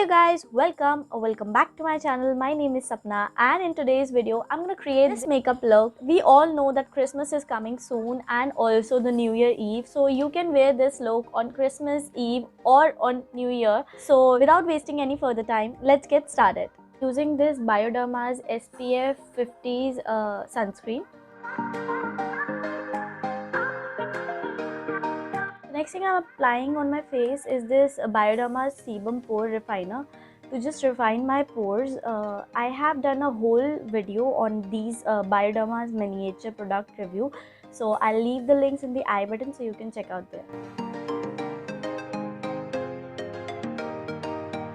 Hey guys, welcome back to my channel. My name is Sapna, and in today's video I'm gonna create this makeup look. We all know that Christmas is coming soon and also the New Year Eve, so you can wear this look on Christmas Eve or on New Year. So without wasting any further time, let's get started. Using this Bioderma's SPF 50's sunscreen. Next thing I'm applying on my face is this Bioderma's Sebum Pore Refiner to just refine my pores. I have done a whole video on these Bioderma's miniature product review, so I'll leave the links in the I button so you can check out there.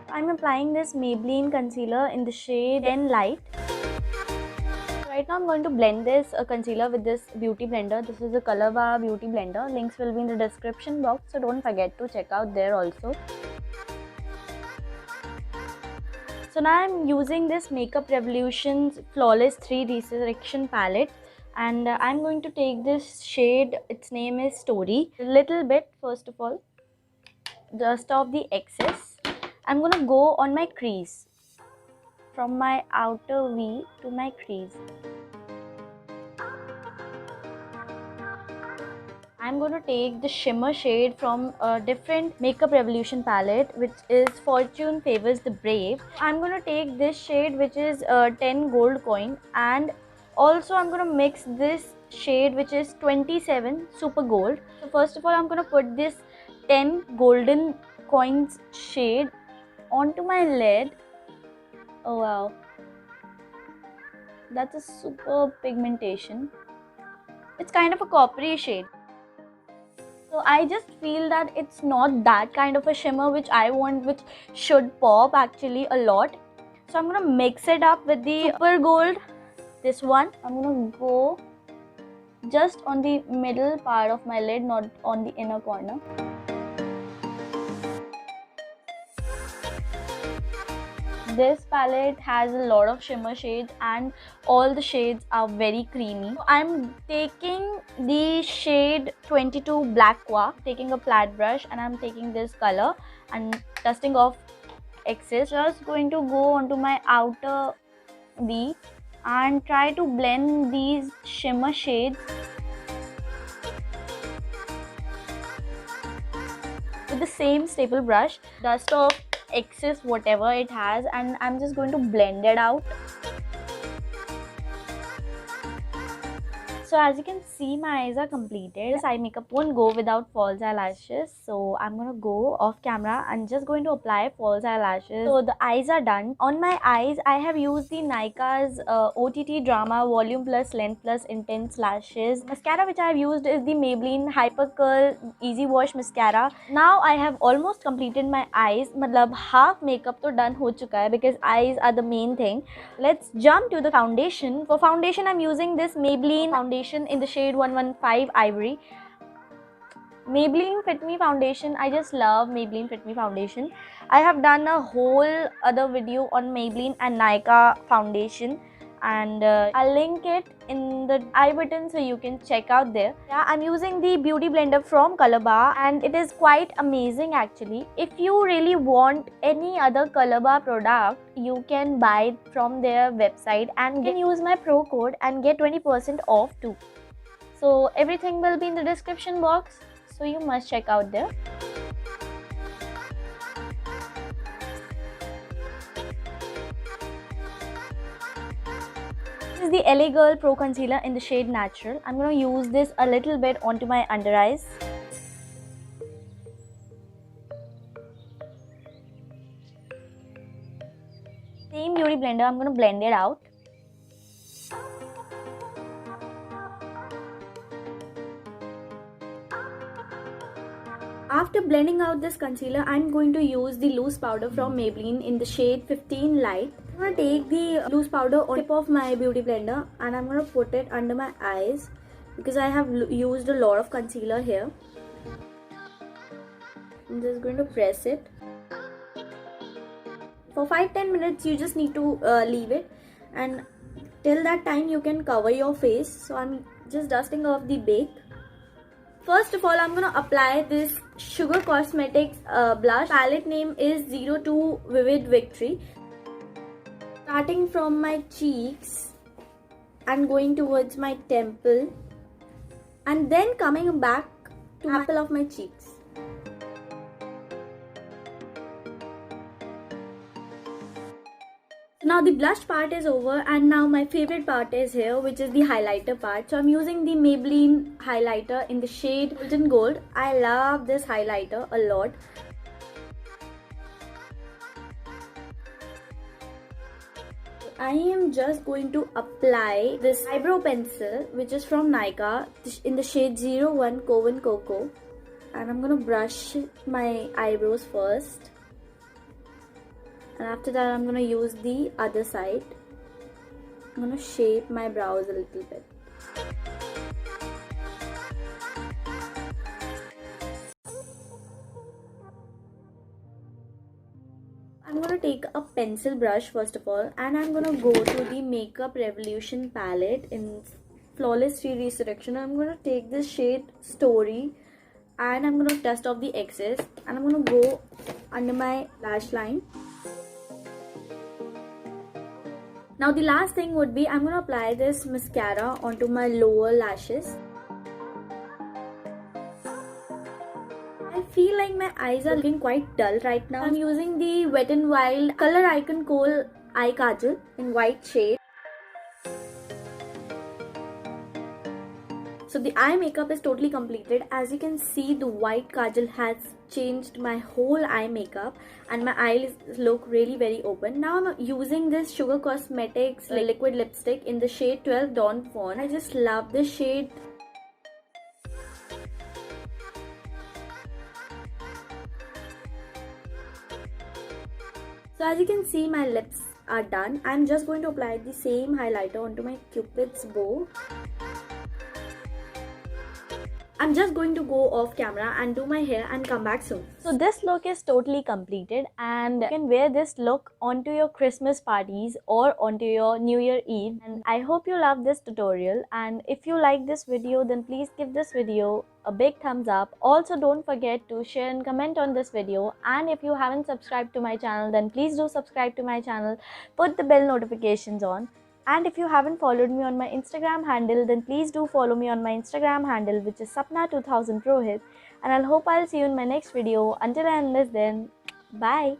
I'm applying this Maybelline concealer in the shade 10 Light. Right now I'm going to blend this concealer with this beauty blender. This is a Colorbar beauty blender. Links will be in the description box, so don't forget to check out there also. So now I'm using this Makeup Revolution's Flawless 3 Resurrection palette, and I'm going to take this shade. Its name is Story. A little bit, first of all, just off the excess. I'm gonna go on my crease, from my outer V to my crease. I'm going to take the shimmer shade from a different Makeup Revolution palette, which is Fortune Favors the Brave. I'm going to take this shade, which is 10 gold coin, and also I'm going to mix this shade, which is 27 super gold. So first of all, I'm going to put this 10 golden coins shade onto my lid. Oh wow, that's a super pigmentation. It's kind of a coppery shade. So I just feel that it's not that kind of a shimmer which I want, which should pop actually a lot. So I'm gonna mix it up with the super gold, this one. I'm gonna go just on the middle part of my lid, not on the inner corner. This palette has a lot of shimmer shades and all the shades are very creamy. So I'm taking the shade 22 Black Qua, taking a flat brush, and I'm taking this color and dusting off excess. Just going to go onto my outer V and try to blend these shimmer shades with the same staple brush. Dust off excess whatever it has, and I'm just going to blend it out. So as you can see, my eyes are completed. This eye makeup won't go without false eyelashes, so I'm gonna go off camera and just going to apply false eyelashes. So the eyes are done. On my eyes, I have used the Nykaa's OTT Drama Volume Plus Length Plus Intense Lashes. Mascara which I have used is the Maybelline Hyper Curl Easy Wash Mascara. Now I have almost completed my eyes. Matlab half makeup to done ho chuka hai, because eyes are the main thing. Let's jump to the foundation. For foundation, I'm using this Maybelline foundation in the shade 115 Ivory. Maybelline Fit Me foundation. I just love Maybelline Fit Me foundation. I have done a whole other video on Maybelline and Nykaa foundation, and I'll link it in the I button so you can check out there. Yeah, I'm using the beauty blender from Colorbar, and it is quite amazing actually. If you really want any other Colorbar product, you can buy it from their website and you can use my pro code and get 20% off too. So everything will be in the description box, so you must check out there. This is the LA Girl Pro Concealer in the shade Natural. I'm going to use this a little bit onto my under eyes. Same beauty blender, I'm going to blend it out. After blending out this concealer, I'm going to use the loose powder from Maybelline in the shade 15 Light. I'm going to take the loose powder on tip of my beauty blender and I'm going to put it under my eyes, because I have used a lot of concealer here. I'm just going to press it. For 5-10 minutes you just need to leave it, and till that time you can cover your face. So I'm just dusting off the bake. First of all, I'm gonna apply this Sugar Cosmetics blush. Palette name is 02 Vivid Victory. Starting from my cheeks and going towards my temple, and then coming back to the apple of my cheeks. Now the blush part is over, and now my favorite part is here, which is the highlighter part. So I'm using the Maybelline highlighter in the shade Golden Gold. I love this highlighter a lot. I am just going to apply this eyebrow pencil, which is from Nykaa in the shade 01 Coven Cocoa, and I'm gonna brush my eyebrows first. And after that, I'm gonna use the other side. I'm gonna shape my brows a little bit. I'm gonna take a pencil brush first of all, and I'm gonna go to the Makeup Revolution palette in Flawless Resurrection. I'm gonna take this shade Story, and I'm gonna dust off the excess, and I'm gonna go under my lash line. Now the last thing would be, I'm going to apply this mascara onto my lower lashes. I feel like my eyes are looking quite dull right now. I'm using the Wet n Wild Color Icon Kohl Eye Kajal in white shade. So the eye makeup is totally completed. As you can see, the white kajal has changed my whole eye makeup, and my eyes look really very open. Now I'm using this Sugar Cosmetics liquid lipstick in the shade 12 Dawn Fawn. I just love this shade. So as you can see, my lips are done. I'm just going to apply the same highlighter onto my Cupid's bow. I'm just going to go off camera and do my hair and come back soon. So this look is totally completed, and you can wear this look onto your Christmas parties or onto your New Year Eve. And I hope you love this tutorial, and if you like this video, then please give this video a big thumbs up. Also, don't forget to share and comment on this video, and if you haven't subscribed to my channel, then please do subscribe to my channel. Put the bell notifications on. And if you haven't followed me on my Instagram handle, then please do follow me on my Instagram handle, which is Sapna2000Rohit. And I'll see you in my next video. Until and unless then, bye.